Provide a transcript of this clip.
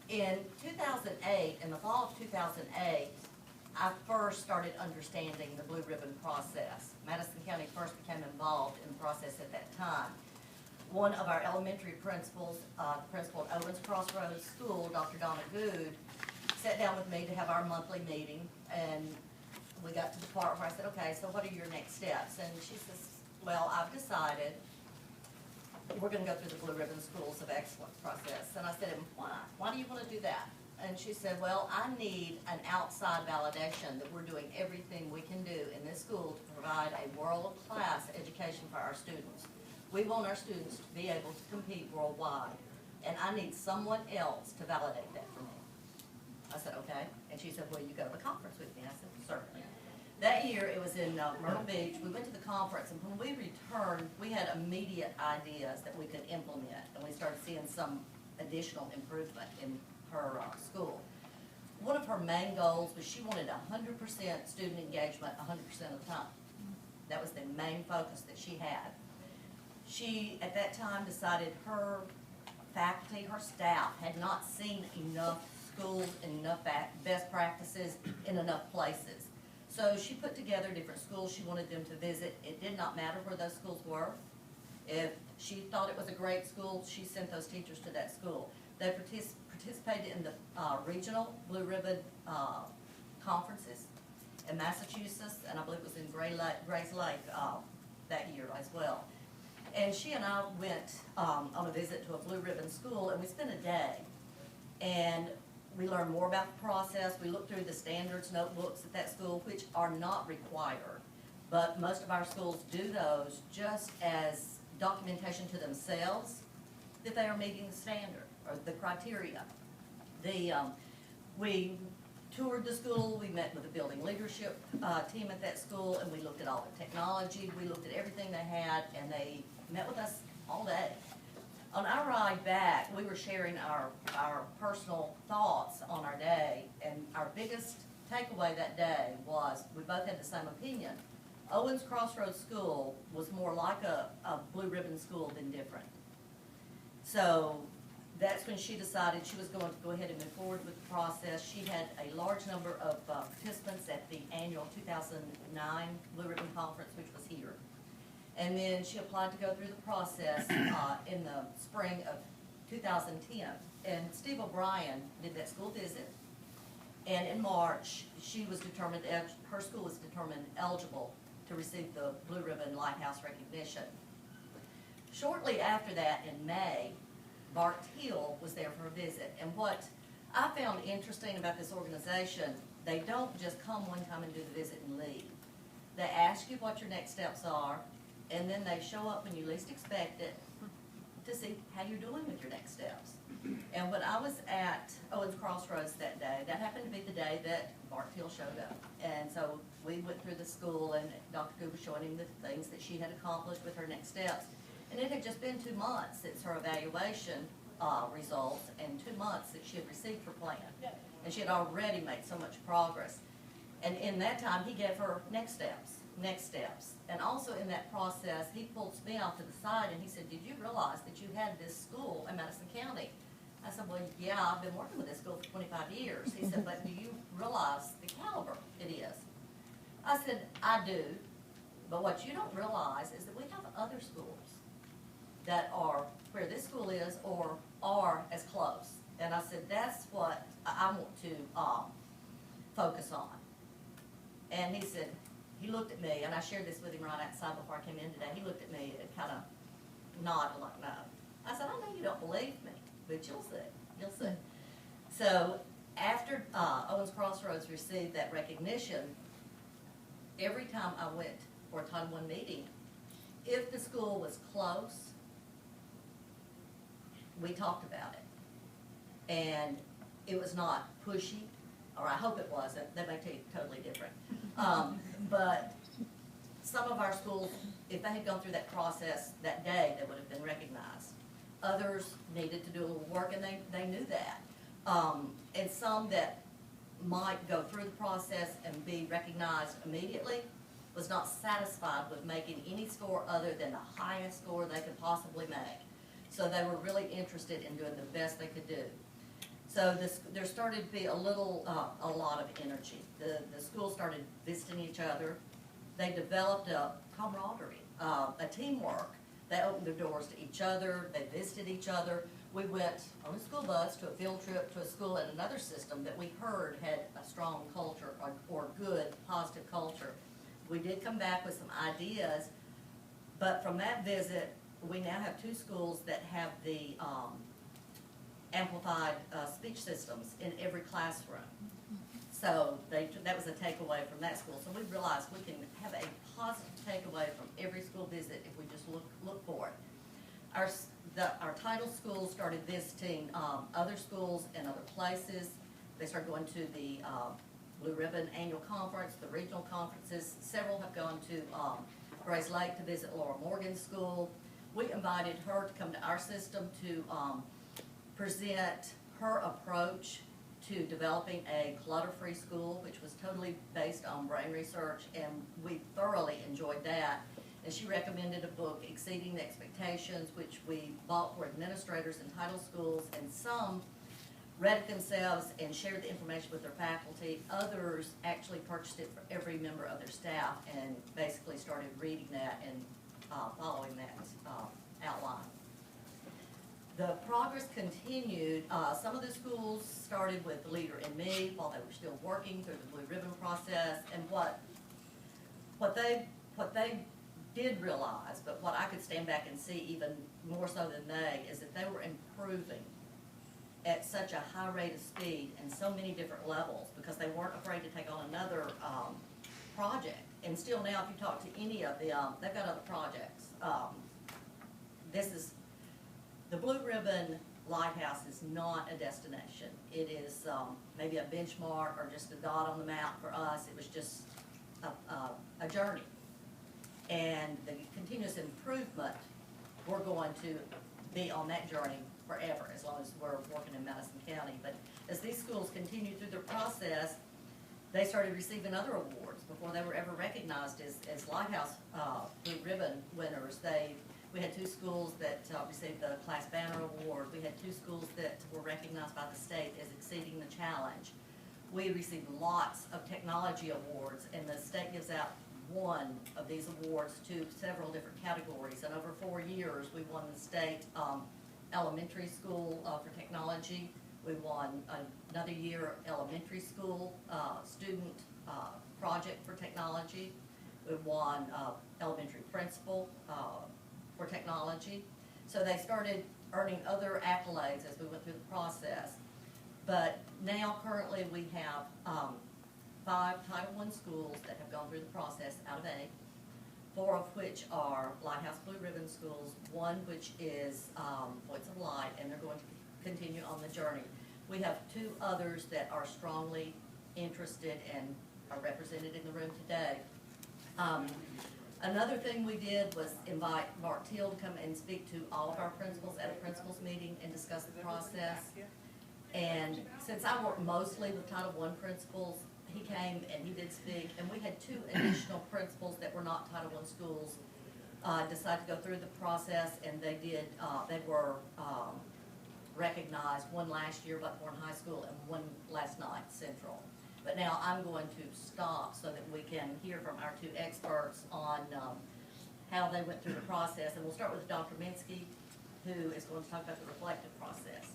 In 2008, in the fall of 2008, I first started understanding the Blue Ribbon process. Madison County first became involved in the process at that time. One of our elementary principals, the principal at Owens Crossroads School, Dr. Donna Good, sat down with me to have our monthly meeting, and we got to the part where I said, okay, so what are your next steps? And she says, well, I've decided we're going to go through the Blue Ribbon Schools of Excellence process. And I said, why? Why do you want to do that? And she said, well, I need an outside validation that we're doing everything we can do in this school to provide a world-class education for our students. We want our students to be able to compete worldwide, and I need someone else to validate that for me. I said, okay. And she said, will you go to the conference with me? I said, certainly. That year, it was in Myrtle Beach. We went to the conference, and when we returned, we had immediate ideas that we could implement, and we started seeing some additional improvement in her school. One of her main goals was she wanted 100% student engagement 100% of the time. That was the main focus that she had. She, at that time, decided her faculty, her staff, had not seen enough schools and enough best practices in enough places. So she put together different schools she wanted them to visit. It did not matter where those schools were. If she thought it was a great school, she sent those teachers to that school. They participated in the regional Blue Ribbon conferences in Massachusetts, and I believe it was in Grays Lake that year as well. And she and I went on a visit to a Blue Ribbon school, and we spent a day. And we learned more about the process. We looked through the standards notebooks at that school, which are not required. But most of our schools do those just as documentation to themselves that they are meeting the standard or the criteria. We toured the school. We met with the building leadership team at that school, and we looked at all the technology. We looked at everything they had, and they met with us all day. On our ride back, we were sharing our personal thoughts on our day, and our biggest takeaway that day was we both had the same opinion. Owens Crossroads School was more like a Blue Ribbon school than different. So that's when she decided she was going to go ahead and move forward with the process. She had a large number of participants at the annual 2009 Blue Ribbon Conference, which was here. And then she applied to go through the process in the spring of 2010. And Steve O'Brien did that school visit. And in March, she was determined, her school was determined eligible to receive the Blue Ribbon Lighthouse recognition. Shortly after that, in May, Bart Hill was there for a visit. And what I found interesting about this organization, they don't just come one time and do the visit and leave. They ask you what your next steps are, and then they show up when you least expect it to see how you're doing with your next steps. And when I was at Owens Crossroads that day, that happened to be the day that Bart Hill showed up. And so we went through the school, and Dr. Good was showing him the things that she had accomplished with her next steps. And it had just been 2 months since her evaluation results, and 2 months that she had received her plan. And she had already made so much progress. And in that time, he gave her next steps. And also in that process, he pulled me off to the side and he said, did you realize that you had this school in Madison County? I said, well, yeah, I've been working with this school for 25 years. He said, but do you realize the caliber it is? I said, I do. But what you don't realize is that we have other schools that are where this school is or are as close. And I said, that's what I want to focus on. And he said, he looked at me, and I shared this with him right outside before I came in today. He looked at me and kind of nodded like, no. I said, I know you don't believe me, but you'll see. You'll see. So after Owens Crossroads received that recognition, every time I went for a Title I meeting, if the school was close, we talked about it. And it was not pushy, or I hope it wasn't. That may tell you totally different. But some of our schools, if they had gone through that process that day, they would have been recognized. Others needed to do a little work, and they knew that. And some that might go through the process and be recognized immediately was not satisfied with making any score other than the highest score they could possibly make. So they were really interested in doing the best they could do. So there started to be a lot of energy. The schools started visiting each other. They developed a camaraderie, a teamwork. They opened their doors to each other. They visited each other. We went on a school bus to a field trip to a school in another system that we heard had a strong culture or good, positive culture. We did come back with some ideas, but from that visit, we now have 2 schools that have the amplified speech systems in every classroom. So that was a takeaway from that school. So we realized we can have a positive takeaway from every school visit if we just look for it. Our title schools started visiting other schools and other places. They started going to the Blue Ribbon Annual Conference, the regional conferences. Several have gone to Grays Lake to visit Laura Morgan's school. We invited her to come to our system to present her approach to developing a clutter-free school, which was totally based on brain research, and we thoroughly enjoyed that. And she recommended a book, Exceeding the Expectations, which we bought for administrators in title schools, and some read it themselves and shared the information with their faculty. Others actually purchased it for every member of their staff and basically started reading that and following that outline. The progress continued. Some of the schools started with the Leader in Me while they were still working through the Blue Ribbon process, and what they did realize, but what I could stand back and see even more so than they, is that they were improving at such a high rate of speed and so many different levels because they weren't afraid to take on another project. And still now, if you talk to any of them, they've got other projects. The Blue Ribbon Lighthouse is not a destination. It is maybe a benchmark or just a dot on the map for us. It was just a journey. And the continuous improvement, we're going to be on that journey forever, as long as we're working in Madison County. But as these schools continued through their process, they started receiving other awards before they were ever recognized as Lighthouse Blue Ribbon winners. We had 2 schools that received the Class Banner Award. We had 2 schools that were recognized by the state as exceeding the challenge. We received lots of technology awards, and the state gives out one of these awards to several different categories. And over 4 years, we won the state elementary school for technology. We won another year elementary school student project for technology. We won elementary principal for technology. So they started earning other accolades as we went through the process. But now currently we have 5 Title I schools that have gone through the process out of 8, 4 of which are Lighthouse Blue Ribbon schools, 1 which is Points of Light, and they're going to continue on the journey. We have 2 others that are strongly interested and are represented in the room today. Another thing we did was invite Mark Teal to come and speak to all of our principals at a principals meeting and discuss the process. And since I work mostly with Title I principals, he came and he did speak, and we had 2 additional principals that were not Title I schools decide to go through the process, and they were recognized, 1 last year, Buckhorn High School, and 1 last night, Central. But now I'm going to stop so that we can hear from our 2 experts on how they went through the process, and we'll start with Dr. Minsky, who is going to talk about the reflective process.